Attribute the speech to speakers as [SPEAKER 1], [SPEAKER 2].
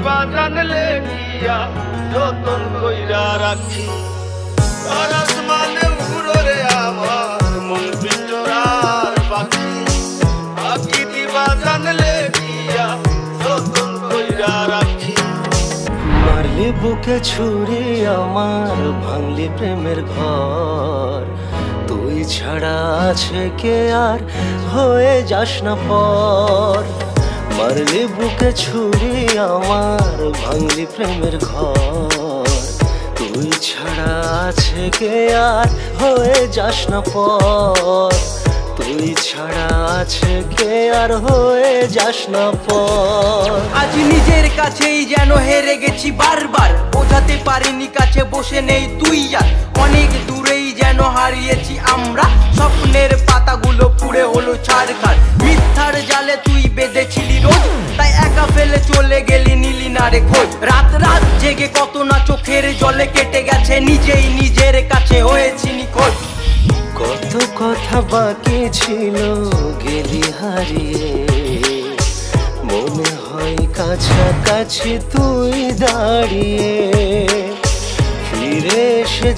[SPEAKER 1] দিবা জানলে গিয়া যতন কইরা রাখি আর আসমানে উড়রে আমার মন পিঞ্জরার পাখি আকি দিবা জানলে গিয়া যতন কইরা রাখি
[SPEAKER 2] মারলি বুকে ছুরি আমার ভাঙলি প্রেমের ঘর তুই ছাড়া আছে কে আর হয়ে যাস না পর মারলি বুকে ছুরি আমার ভাঙলি প্রেমের ঘর তুই ছাড়া আছে কে আর হয়ে যাস না পর তুই ছাড়া আছে কে আর হয়ে যাস না পর
[SPEAKER 3] আজ নিজের কাছেই যেন হেরে গেছি বারবার বোঝাতে পারিনি কাছে বসে নেই তুই আর অনেক দূরেই যেন হারিয়েছি আমরা স্বপ্নের পাতাগুলো পুড়ে হলো ছাড়খাড় মিথ্যার জালে তুই বেঁধেছিলি রোজ তাই একা ফেলে চলে গেলি নিলি না রে খোঁজ রাত রাত জেগে কত না চোখের জলে কেটে গেছে নিজেই নিজের কাছে হয়েছি নিখোঁজ
[SPEAKER 2] কত কথা বাকি ছিল গেলি হারিয়ে মনে হয় কাছাকাছি তুই দাঁড়িয়ে ফিরে এসে